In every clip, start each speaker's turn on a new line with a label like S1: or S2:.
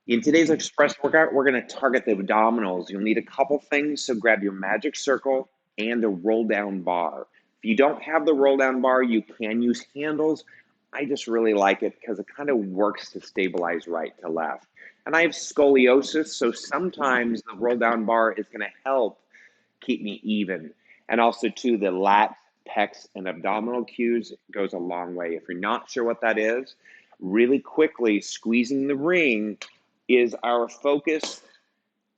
S1: In today's express workout, we're going to target the abdominals. You'll need a couple things, so grab your magic circle and a roll down bar. If you don't have the roll down bar, you can use handles. I just really like it because it kind of works to stabilize right to left. And I have scoliosis, so sometimes the roll down bar is going to help keep me even. And also, too, the lats, pecs, and abdominal cues goes a long way. If you're not sure what that is, really quickly, squeezing the ring is our focus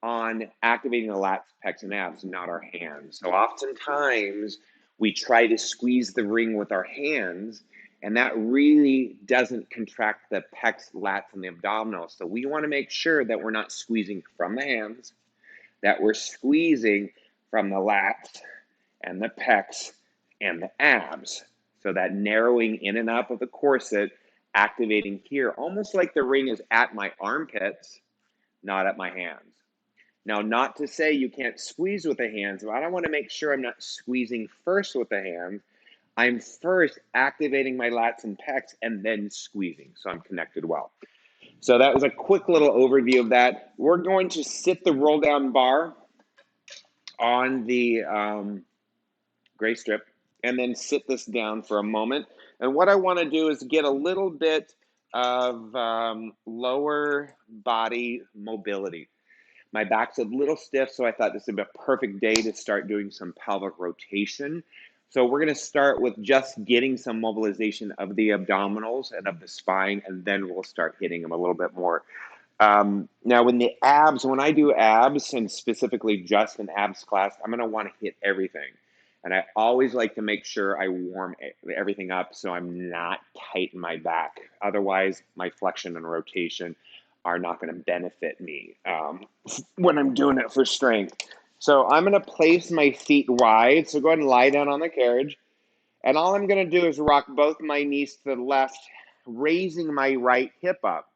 S1: on activating the lats, pecs, and abs, not our hands. So oftentimes we try to squeeze the ring with our hands, and that really doesn't contract the pecs, lats, and the abdominals. So we want to make sure that we're not squeezing from the hands, that we're squeezing from the lats and the pecs and the abs. So that narrowing in and up of the corset, activating here, almost like the ring is at my armpits, not at my hands. Now, not to say you can't squeeze with the hands, but I want to make sure I'm not squeezing first with the hands. I'm first activating my lats and pecs and then squeezing, so I'm connected well. So that was a quick little overview of that. We're going to sit the roll down bar on the gray strip and then sit this down for a moment. And what I want to do is get a little bit of lower body mobility. My back's a little stiff, so I thought this would be a perfect day to start doing some pelvic rotation. So we're going to start with just getting some mobilization of the abdominals and of the spine, and then we'll start hitting them a little bit more. Now, when I do abs, and specifically just an abs class, I'm going to want to hit everything. And I always like to make sure I warm everything up so I'm not tight in my back. Otherwise, my flexion and rotation are not going to benefit me when I'm doing it for strength. So I'm going to place my feet wide. So go ahead and lie down on the carriage. And all I'm going to do is rock both my knees to the left, raising my right hip up.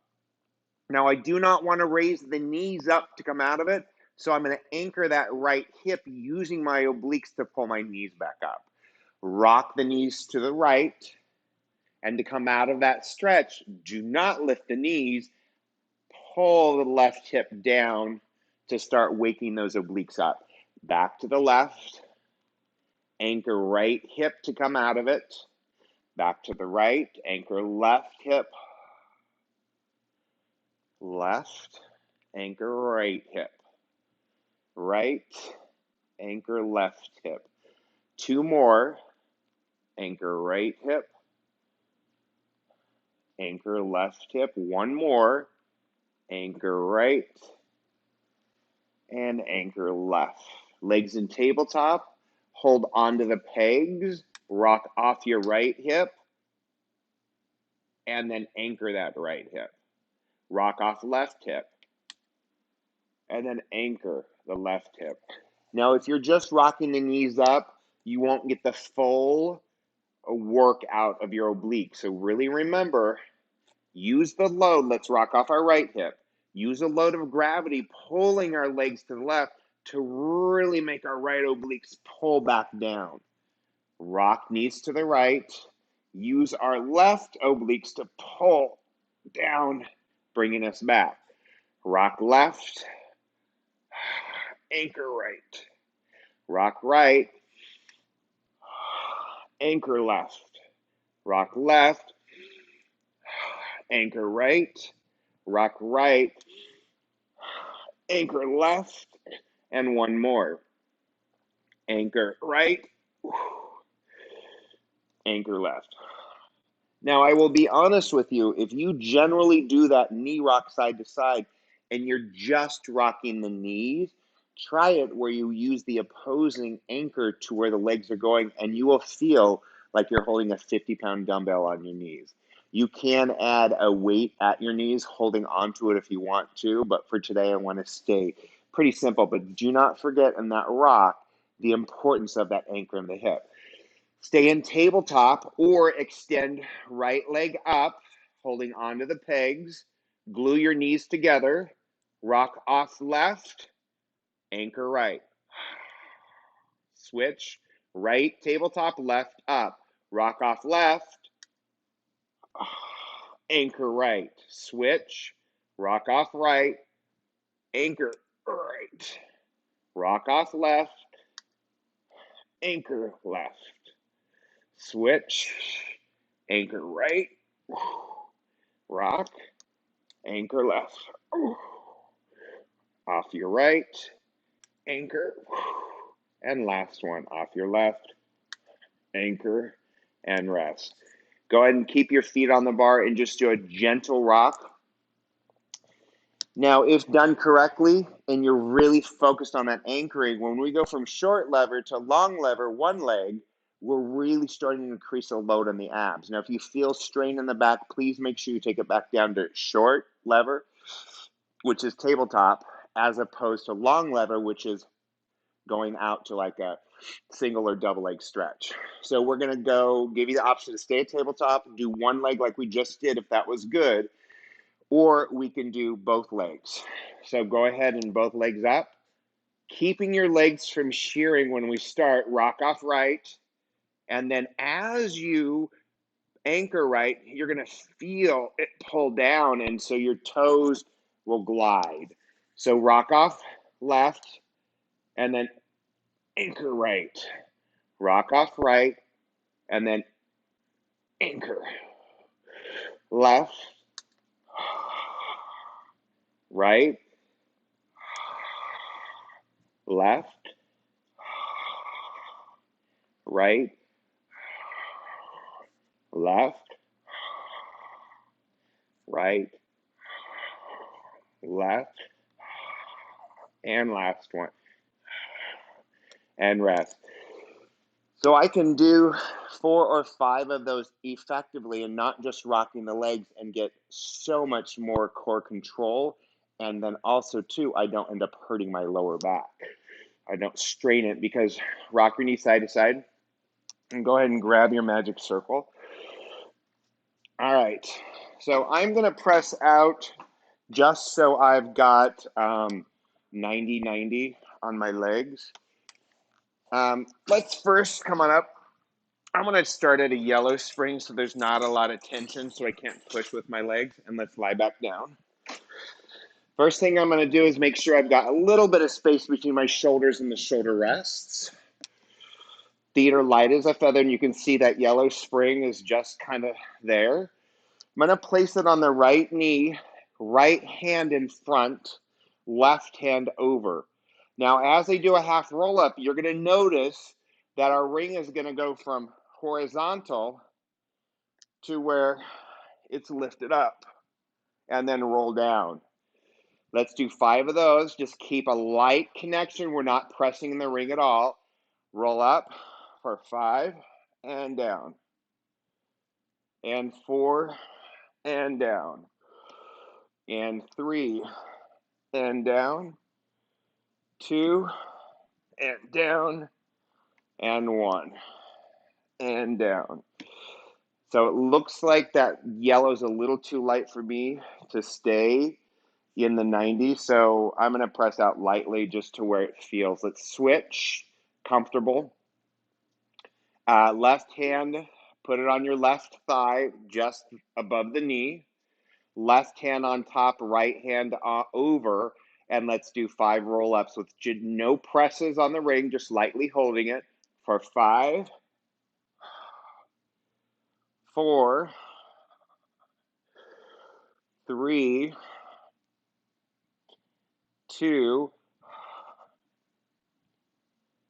S1: Now, I do not want to raise the knees up to come out of it, so I'm going to anchor that right hip using my obliques to pull my knees back up. Rock the knees to the right, and to come out of that stretch, do not lift the knees, pull the left hip down to start waking those obliques up. Back to the left, anchor right hip to come out of it, back to the right, anchor left hip, left, anchor right hip, right, anchor left hip. Two more, anchor right hip, anchor left hip. One more, anchor right, and anchor left. Legs in tabletop, hold onto the pegs, rock off your right hip, and then anchor that right hip. Rock off left hip, and then anchor the left hip. Now, if you're just rocking the knees up, you won't get the full work out of your oblique. So really remember, use the load. Let's rock off our right hip. Use a load of gravity pulling our legs to the left to really make our right obliques pull back down. Rock knees to the right. Use our left obliques to pull down, bringing us back. Rock left, anchor right. Rock right, anchor left. Rock left, anchor right. Rock right, anchor left, and one more. Anchor right, anchor left. Now, I will be honest with you, if you generally do that knee rock side to side and you're just rocking the knees, try it where you use the opposing anchor to where the legs are going, and you will feel like you're holding a 50-pound dumbbell on your knees. You can add a weight at your knees, holding onto it if you want to, but for today I want to stay pretty simple. But do not forget in that rock the importance of that anchor in the hip. Stay in tabletop or extend right leg up, holding onto the pegs. Glue your knees together. Rock off left, anchor right. Switch, right tabletop, left up. Rock off left, anchor right. Switch, rock off right, anchor right, rock off left, anchor left, switch, anchor right, rock, anchor left, off your right, anchor, and last one, off your left, anchor, and rest. Go ahead and keep your feet on the bar and just do a gentle rock. Now, if done correctly and you're really focused on that anchoring, when we go from short lever to long lever, one leg, we're really starting to increase the load on the abs. Now, if you feel strain in the back, please make sure you take it back down to short lever, which is tabletop, as opposed to long lever, which is going out to like a single or double leg stretch. So we're going to go give you the option to stay at tabletop, do one leg like we just did if that was good, or we can do both legs. So go ahead and both legs up. Keeping your legs from shearing when we start, rock off right. And then as you anchor right, you're going to feel it pull down. And so your toes will glide. So rock off left and then anchor right. Rock off right and then anchor. Left, right, left, right, left, right, left, and last one, and rest. So I can do 4 or 5 of those effectively and not just rocking the legs and get so much more core control. And then also too, I don't end up hurting my lower back. I don't strain it because rock your knee side to side and go ahead and grab your magic circle. All right, so I'm gonna press out just so I've got 90-90 on my legs. Let's first, come on up. I'm gonna start at a yellow spring so there's not a lot of tension so I can't push with my legs, and let's lie back down. First thing I'm gonna do is make sure I've got a little bit of space between my shoulders and the shoulder rests. Feet are light as a feather, and you can see that yellow spring is just kind of there. I'm going to place it on the right knee, right hand in front, left hand over. Now, as I do a half roll up, you're going to notice that our ring is going to go from horizontal to where it's lifted up and then roll down. Let's do 5 of those. Just keep a light connection. We're not pressing in the ring at all. Roll up for 5 and down. And 4 and down. And 3 and down. 2 and down. And 1 and down. So it looks like that yellow is a little too light for me to stay in the 90. So I'm going to press out lightly just to where it feels. Let's switch. Comfortable. Left hand, put it on your left thigh just above the knee. Left hand on top, right hand over, and let's do 5 roll-ups with no presses on the ring, just lightly holding it for 5, 4, 3, 2,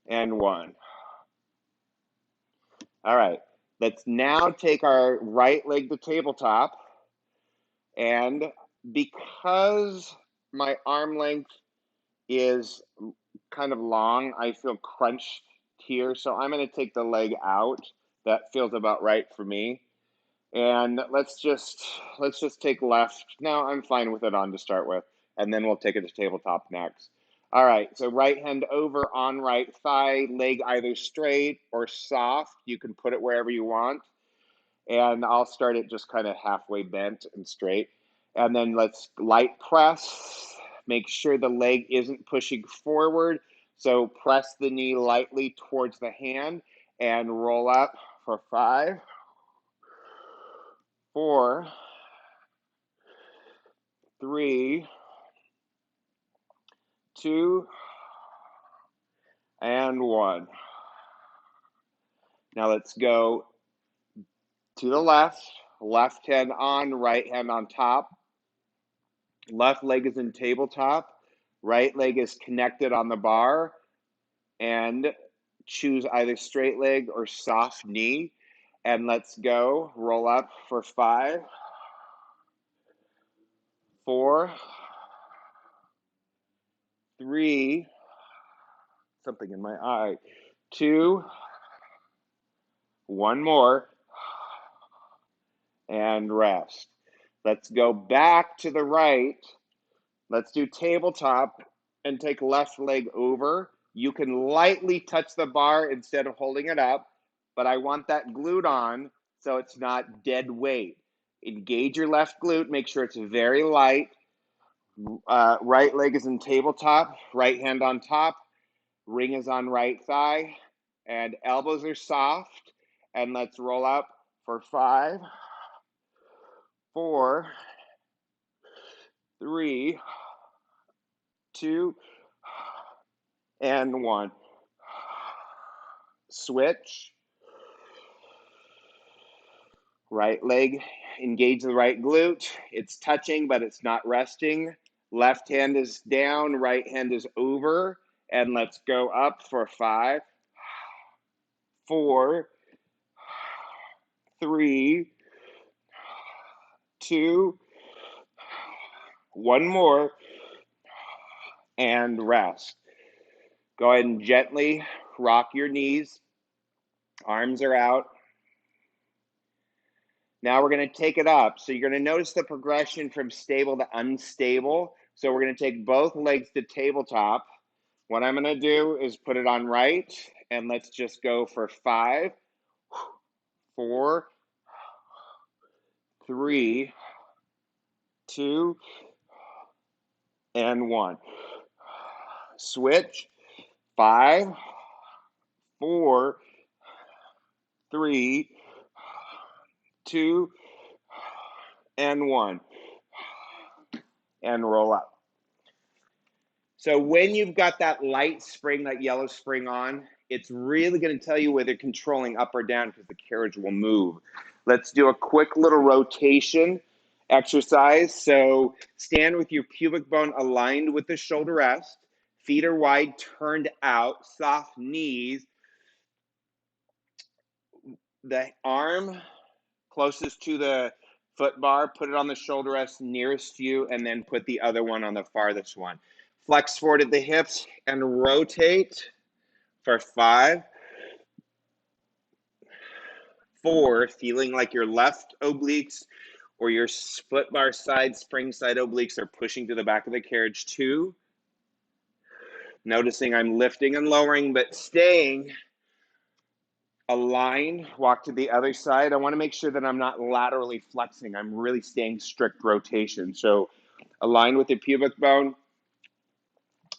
S1: and 1. All right, let's now take our right leg to tabletop, and because my arm length is kind of long, I feel crunched here, so I'm going to take the leg out. That feels about right for me. And let's just take left. No, I'm fine with it on to start with, and then we'll take it to tabletop next. All right, so right hand over on right thigh, leg either straight or soft. You can put it wherever you want. And I'll start it just kind of halfway bent and straight. And then let's light press. Make sure the leg isn't pushing forward. So press the knee lightly towards the hand and roll up for 5, 4, 3, 2, and 1. Now let's go to the left. Left hand on, right hand on top. Left leg is in tabletop. Right leg is connected on the bar. And choose either straight leg or soft knee. And let's go. Roll up for 5, 4, 3, something in my eye, 2, 1 more, and rest. Let's go back to the right. Let's do tabletop and take left leg over. You can lightly touch the bar instead of holding it up, but I want that glute on so it's not dead weight. Engage your left glute, make sure it's very light. Right leg is in tabletop, right hand on top, ring is on right thigh, and elbows are soft. And let's roll up for 5, 4, 3, 2, and 1. Switch. Right leg, engage the right glute. It's touching, but it's not resting. Left hand is down, right hand is over. And let's go up for 5, 4, 3, 2, 1 more, and rest. Go ahead and gently rock your knees. Arms are out. Now we're going to take it up. So you're going to notice the progression from stable to unstable. So we're going to take both legs to tabletop. What I'm going to do is put it on right, and let's just go for 5, 4, 3, 2, and 1. Switch. 5, 4, 3, 2, and 1. And roll up. So when you've got that light spring, that yellow spring on, it's really going to tell you whether you're controlling up or down because the carriage will move. Let's do a quick little rotation exercise. So stand with your pubic bone aligned with the shoulder rest. Feet are wide, turned out, soft knees. The arm closest to the foot bar, put it on the shoulder rest nearest to you, and then put the other one on the farthest one. Flex forward at the hips and rotate for 5, 4, feeling like your left obliques or your foot bar side, spring side obliques are pushing to the back of the carriage. 2, noticing I'm lifting and lowering, but staying aligned. Walk to the other side. I want to make sure that I'm not laterally flexing. I'm really staying strict rotation. So align with the pubic bone,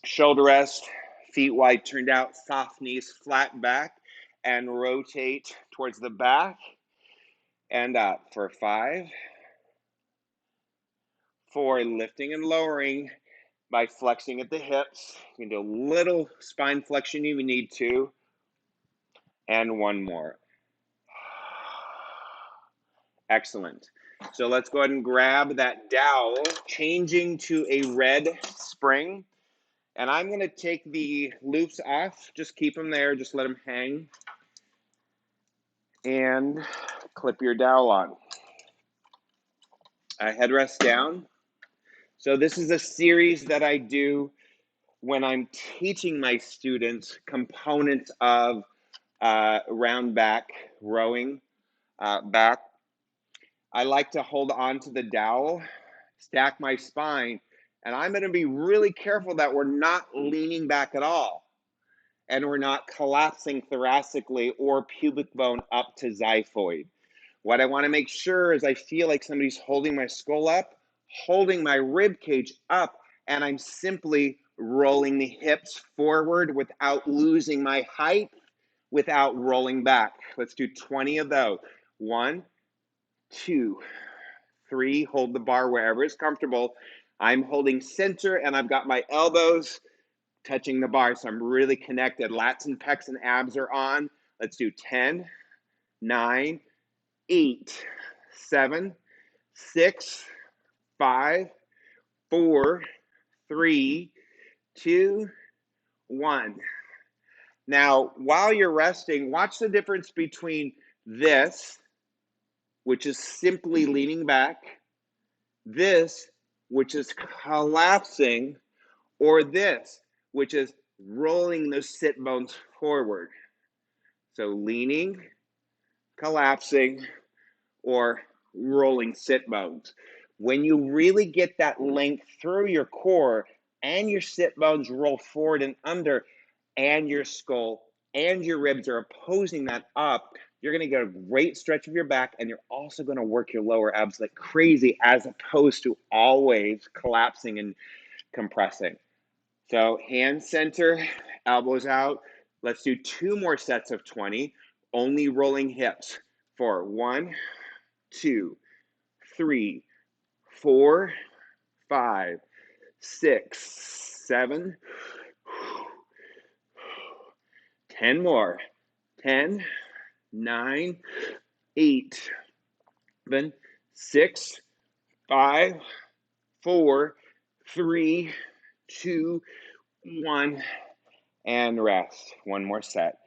S1: shoulder rest, feet wide turned out, soft knees, flat back, and rotate towards the back and up for 5, 4, lifting and lowering by flexing at the hips. You can do a little spine flexion if you need to, and 1 more. Excellent. So let's go ahead and grab that dowel, changing to a red spring. And I'm going to take the loops off. Just keep them there. Just let them hang. And clip your dowel on. Headrest down. So this is a series that I do when I'm teaching my students components of round back rowing back. I like to hold on to the dowel, stack my spine, and I'm going to be really careful that we're not leaning back at all and we're not collapsing thoracically or pubic bone up to xiphoid. What I want to make sure is I feel like somebody's holding my skull up, holding my rib cage up, and I'm simply rolling the hips forward without losing my height, without rolling back. Let's do 20 of those. 1, 2, 3, hold the bar wherever is comfortable. I'm holding center and I've got my elbows touching the bar, so I'm really connected. Lats and pecs and abs are on. Let's do 10, 9, 8, 7, 6, 5, 4, 3, 2, 1. Now, while you're resting, watch the difference between this, which is simply leaning back, this, which is collapsing, or this, which is rolling those sit bones forward. So leaning, collapsing, or rolling sit bones. When you really get that length through your core and your sit bones roll forward and under, and your skull and your ribs are opposing that up, you're going to get a great stretch of your back, and you're also going to work your lower abs like crazy, as opposed to always collapsing and compressing. So hand center, elbows out. Let's do 2 more sets of 20, only rolling hips for 1, 2, 3, 4, 5, 6, 7, 10 more. 10, 9, 8, 7, 6, 5, 4, 3, 2, 1, and rest. One more set.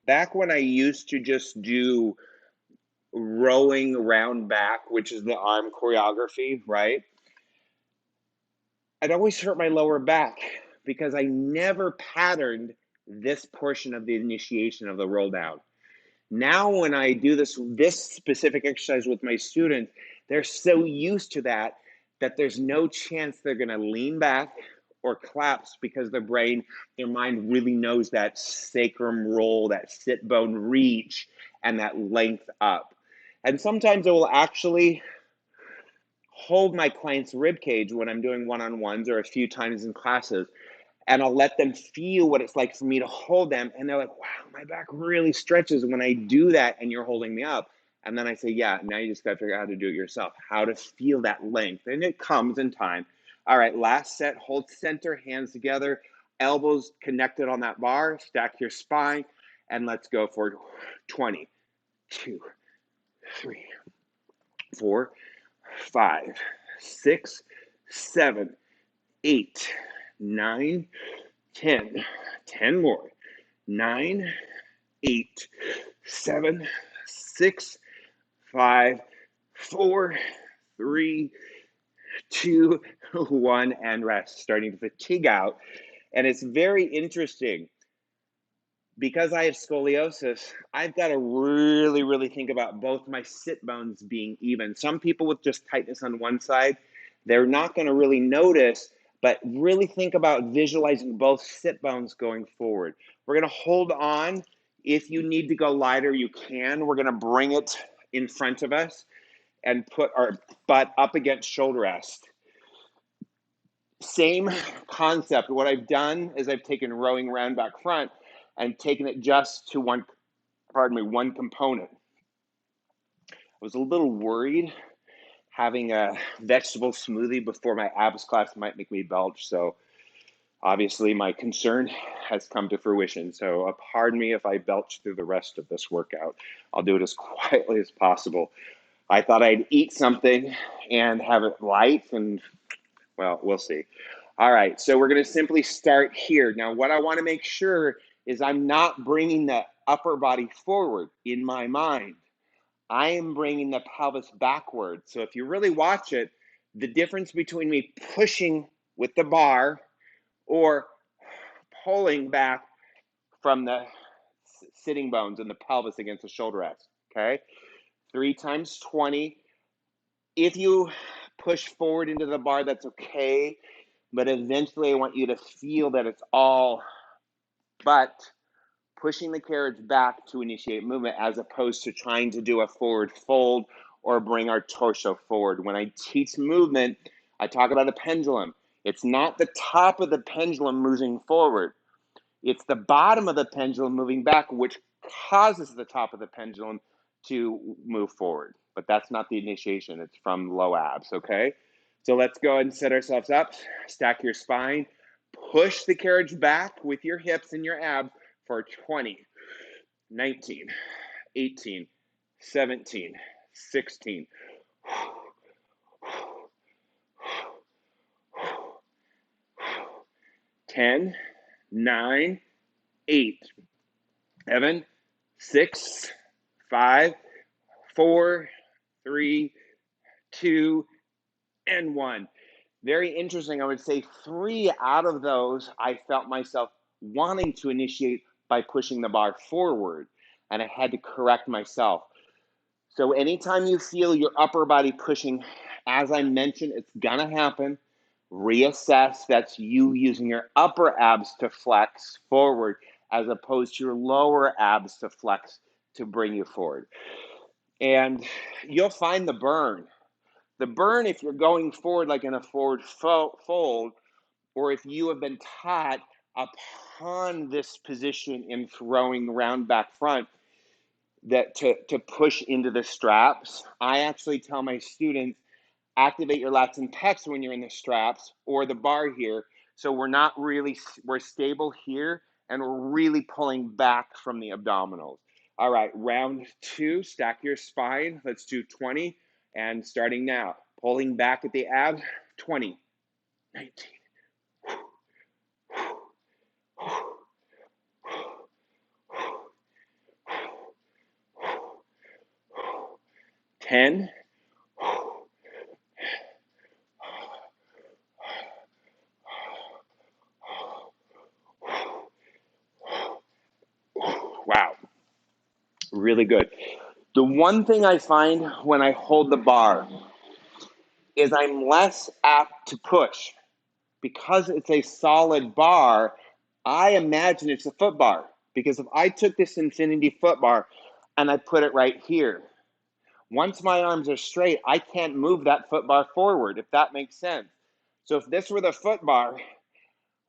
S1: Back when I used to just do rowing round back, which is the arm choreography, right? I'd always hurt my lower back because I never patterned this portion of the initiation of the roll down. Now, when I do this specific exercise with my students, they're so used to that there's no chance they're going to lean back or collapse, because their mind really knows that sacrum roll, that sit bone reach, and that length up. And sometimes it will actually hold my client's rib cage when I'm doing one-on-ones or a few times in classes, and I'll let them feel what it's like for me to hold them, and they're like, wow, my back really stretches when I do that and you're holding me up. And then I say, yeah, now you just got to figure out how to do it yourself, how to feel that length, and it comes in time. All right, last set, hold center, hands together, elbows connected on that bar, stack your spine, and let's go for 20, 2, 3, 4, 5, 6, 7, 8, 9, 10. 10 more. 9, 8, 7, 6, 5, 4, 3, 2, 1, and rest. Starting to fatigue out. And it's very interesting, because I have scoliosis, I've got to really, really think about both my sit bones being even. Some people with just tightness on one side, they're not going to really notice, but really think about visualizing both sit bones going forward. We're going to hold on. If you need to go lighter, you can. We're going to bring it in front of us and put our butt up against shoulder rest. Same concept. What I've done is I've taken rowing round back front and taken it just to one component. I was a little worried having a vegetable smoothie before my abs class might make me belch, so obviously my concern has come to fruition. So pardon me if I belch through the rest of this workout. I'll do it as quietly as possible. I thought I'd eat something and have it light, and well, we'll see. All right, so we're going to simply start here. Now, what I want to make sure is I'm not bringing the upper body forward in my mind. I am bringing the pelvis backward. So if you really watch it, the difference between me pushing with the bar or pulling back from the sitting bones and the pelvis against the shoulder rest, okay? 3 times 20. If you push forward into the bar, that's okay. But eventually I want you to feel that it's all but pushing the carriage back to initiate movement, as opposed to trying to do a forward fold or bring our torso forward. When I teach movement, I talk about a pendulum. It's not the top of the pendulum moving forward. It's the bottom of the pendulum moving back, which causes the top of the pendulum to move forward. But that's not the initiation. It's from low abs, okay? So let's go ahead and set ourselves up. Stack your spine. Push the carriage back with your hips and your abs for 20, 19, 18, 17, 16, 10, 9, 8, 7, 6, 5, 4, 3, 2, and 1. Very interesting. I would say 3 out of those I felt myself wanting to initiate by pushing the bar forward, and I had to correct myself. So anytime you feel your upper body pushing, as I mentioned, it's gonna happen. Reassess. That's you using your upper abs to flex forward as opposed to your lower abs to flex to bring you forward. And you'll find the burn. The burn, if you're going forward like in a forward fold, or if you have been taught upon this position in throwing round back front, that to push into the straps, I actually tell my students, activate your lats and pecs when you're in the straps or the bar here. So we're stable here and we're really pulling back from the abdominals. All right, round 2, stack your spine. Let's do 20 and starting now. Pulling back at the abs, 20, 19, 10, wow, really good. The one thing I find when I hold the bar is I'm less apt to push. Because it's a solid bar, I imagine it's a foot bar. Because if I took this infinity foot bar and I put it right here, once my arms are straight, I can't move that foot bar forward, if that makes sense. So if this were the foot bar,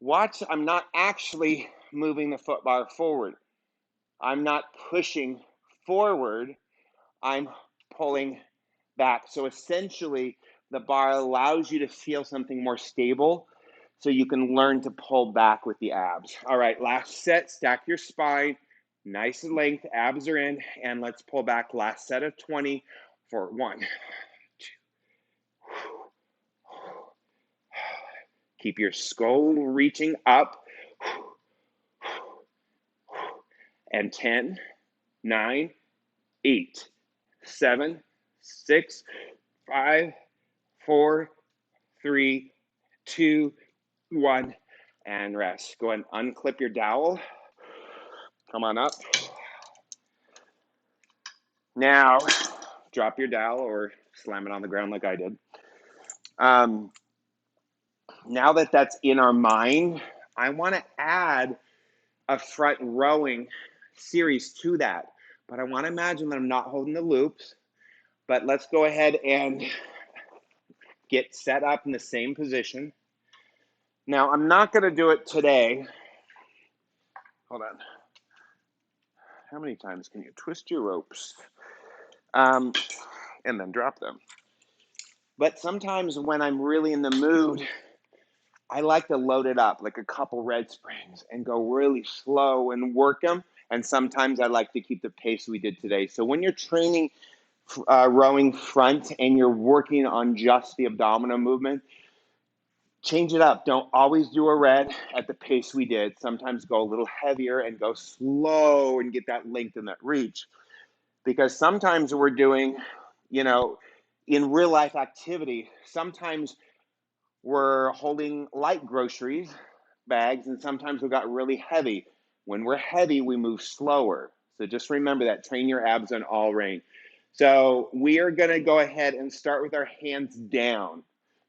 S1: watch, I'm not actually moving the foot bar forward. I'm not pushing forward, I'm pulling back. So essentially, the bar allows you to feel something more stable so you can learn to pull back with the abs. All right, last set, stack your spine, nice and length, abs are in, and let's pull back. Last set of 20 for 1, 2. Keep your skull reaching up. And 10, 9, 8, 7, 6, 5, 4, 3, 2, 1, and rest. Go ahead and unclip your dowel. Come on up. Now, drop your dowel or slam it on the ground like I did. Now that that's in our mind, I want to add a front rowing series to that. But I want to imagine that I'm not holding the loops. But let's go ahead and get set up in the same position. Now, I'm not going to do it today. Hold on. How many times can you twist your ropes and then drop them? But sometimes when I'm really in the mood, I like to load it up like a couple red springs and go really slow and work them. And sometimes I like to keep the pace we did today. So when you're training rowing front and you're working on just the abdominal movement, change it up. Don't always do a red at the pace we did. Sometimes go a little heavier and go slow and get that length and that reach. Because sometimes we're doing, in real life activity, sometimes we're holding light groceries bags and sometimes we got really heavy. When we're heavy, we move slower. So just remember that. Train your abs on all range. So we are going to go ahead and start with our hands down.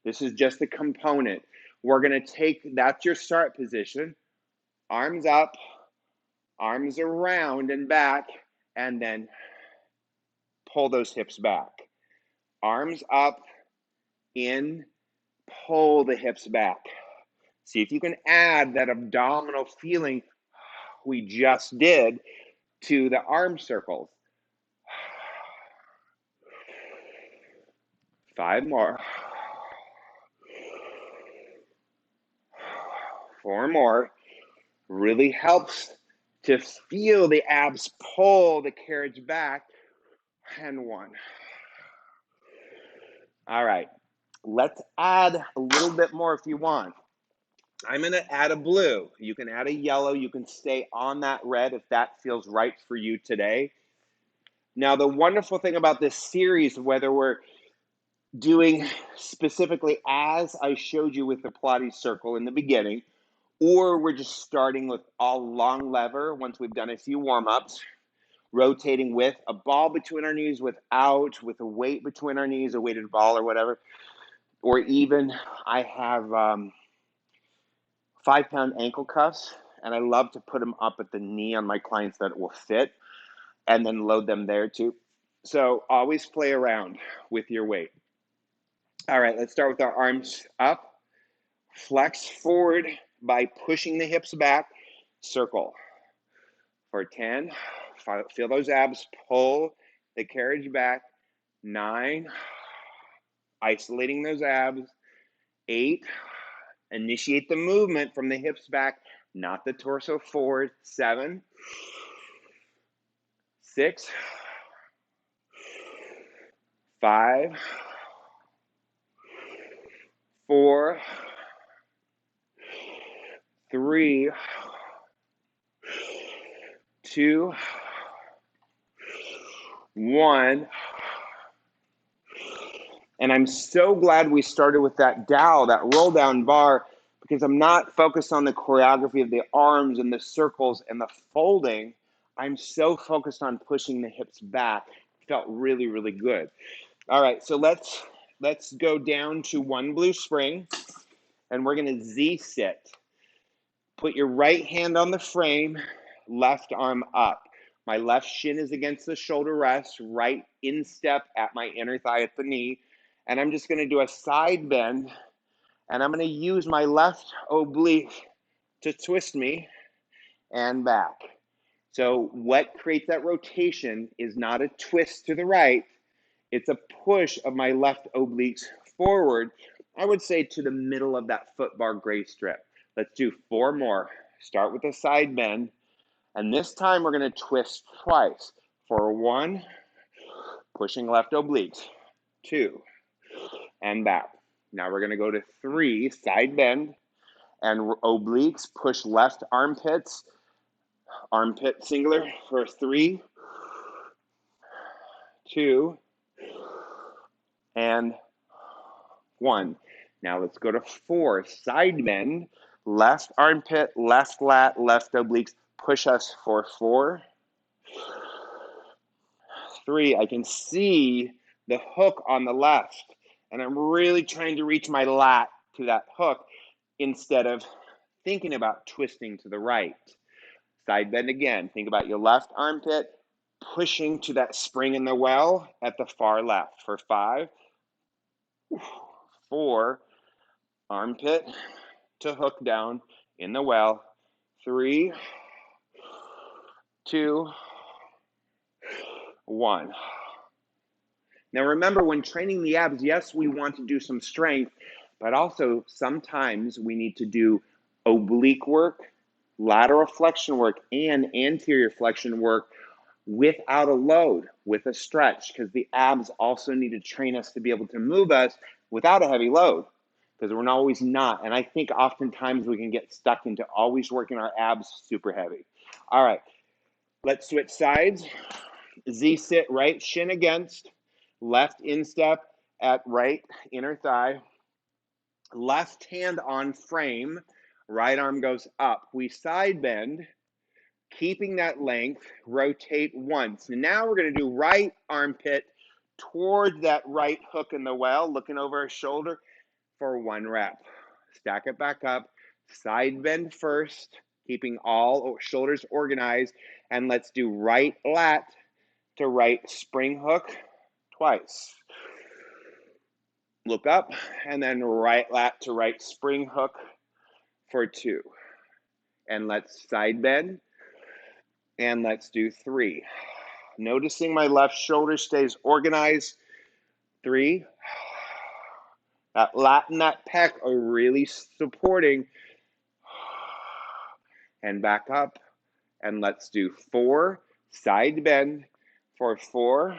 S1: This is just a component. We're going to take, that's your start position, arms up, arms around and back, and then pull those hips back. Arms up, in, pull the hips back. See if you can add that abdominal feeling we just did to the arm circles. 5 more. 4 more. Really helps to feel the abs pull the carriage back. And 1. All right, let's add a little bit more if you want. I'm going to add a blue. You can add a yellow. You can stay on that red if that feels right for you today. Now, the wonderful thing about this series, whether we're doing specifically as I showed you with the Pilates circle in the beginning, or we're just starting with all long lever once we've done a few warm-ups, rotating with a ball between our knees, without, with a weight between our knees, a weighted ball or whatever, or even I have 5-pound ankle cuffs, and I love to put them up at the knee on my clients that it will fit, and then load them there too. So always play around with your weight. All right, let's start with our arms up. Flex forward by pushing the hips back. Circle for 10. Feel those abs pull the carriage back. 9. Isolating those abs. 8. Initiate the movement from the hips back, not the torso forward. 7. 6. 5. 4. 3. 2. 1. And I'm so glad we started with that dowel, that roll down bar, because I'm not focused on the choreography of the arms and the circles and the folding. I'm so focused on pushing the hips back. It felt really, really good. All right, so let's go down to 1 blue spring, and we're going to Z-sit. Put your right hand on the frame, left arm up. My left shin is against the shoulder rest, right instep at my inner thigh at the knee. And I'm just going to do a side bend, and I'm going to use my left oblique to twist me and back. So what creates that rotation is not a twist to the right, it's a push of my left obliques forward, I would say to the middle of that foot bar gray strip. Let's do 4 more. Start with a side bend, and this time we're going to twist twice. For 1, pushing left obliques. 2, and back. Now we're going to go to 3, side bend, and obliques, push left armpits, armpit singular for 3, 2, and 1. Now let's go to 4, side bend, left armpit, left lat, left obliques, push us for 4, 3. I can see the hook on the left, and I'm really trying to reach my lat to that hook instead of thinking about twisting to the right. Side bend again. Think about your left armpit pushing to that spring in the well at the far left for 5, 4, armpit to hook down in the well, 3, 2, 1. Now remember, when training the abs, yes, we want to do some strength, but also sometimes we need to do oblique work, lateral flexion work, and anterior flexion work without a load, with a stretch, because the abs also need to train us to be able to move us without a heavy load, because we're always not. And I think oftentimes we can get stuck into always working our abs super heavy. All right, let's switch sides. Z-sit, right shin against, left instep at right inner thigh, left hand on frame, right arm goes up. We side bend, keeping that length, rotate once. And now we're going to do right armpit towards that right hook in the well, looking over our shoulder for 1 rep. Stack it back up, side bend first, keeping all shoulders organized, and let's do right lat to right spring hook twice. Look up, and then right lat to right spring hook for 2. And let's side bend, and let's do 3. Noticing my left shoulder stays organized. 3. That lat and that pec are really supporting. and back up. And let's do 4, side bend for 4.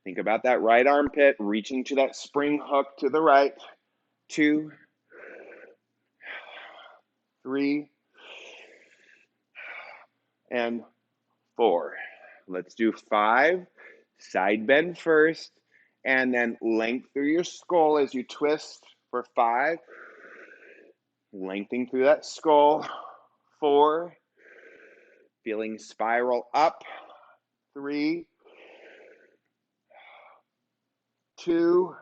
S1: Think about that right armpit, reaching to that spring hook to the right. 2, 3, and 4. Let's do 5, side bend first, and then length through your skull as you twist for 5. Lengthening through that skull. 4, feeling spiral up. 3, 2,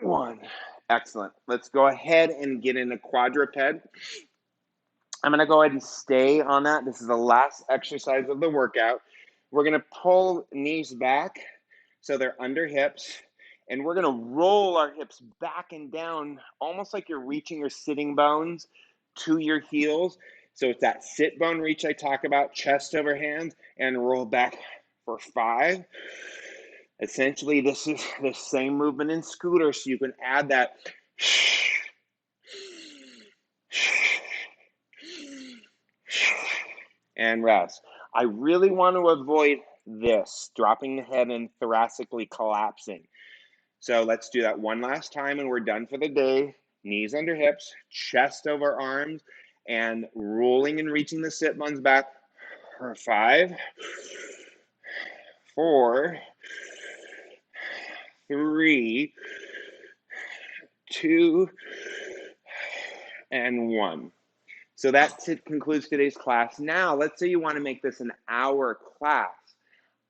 S1: 1. Excellent. Let's go ahead and get in a quadruped. I'm going to go ahead and stay on that. This is the last exercise of the workout. We're going to pull knees back so they're under hips, and we're going to roll our hips back and down, almost like you're reaching your sitting bones to your heels. So it's that sit bone reach I talk about, chest over hands, and roll back for 5. Essentially, this is the same movement in scooter, so you can add that and rest. I really want to avoid this, dropping the head and thoracically collapsing. So let's do that one last time and we're done for the day. Knees under hips, chest over arms, and rolling and reaching the sit bones back for 5, 4, 3, 2, and 1. So that concludes today's class. Now, let's say you want to make this an hour class.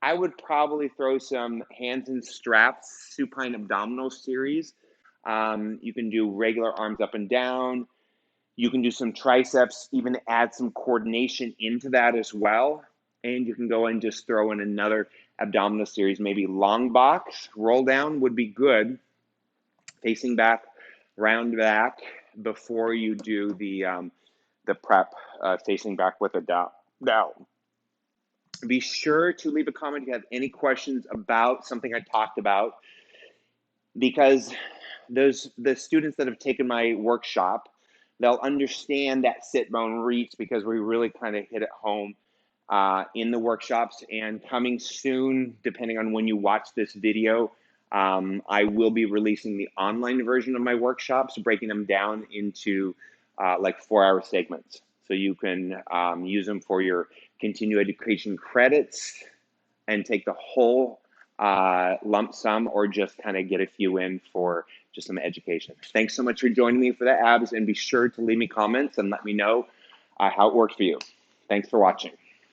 S1: I would probably throw some hands and straps, supine abdominal series. You can do regular arms up and down. You can do some triceps, even add some coordination into that as well. And you can go and just throw in another abdominal series, maybe long box, roll down would be good. Facing back, round back before you do the prep, facing back with a dowel. Be sure to leave a comment if you have any questions about something I talked about, because the students that have taken my workshop, they'll understand that sit bone reach because we really kind of hit it home in the workshops. And coming soon, depending on when you watch this video, I will be releasing the online version of my workshops, breaking them down into like 4-hour segments. So you can use them for your continuing education credits and take the whole lump sum, or just kind of get a few in for just some education. Thanks so much for joining me for the abs, and be sure to leave me comments and let me know how it worked for you. Thanks for watching.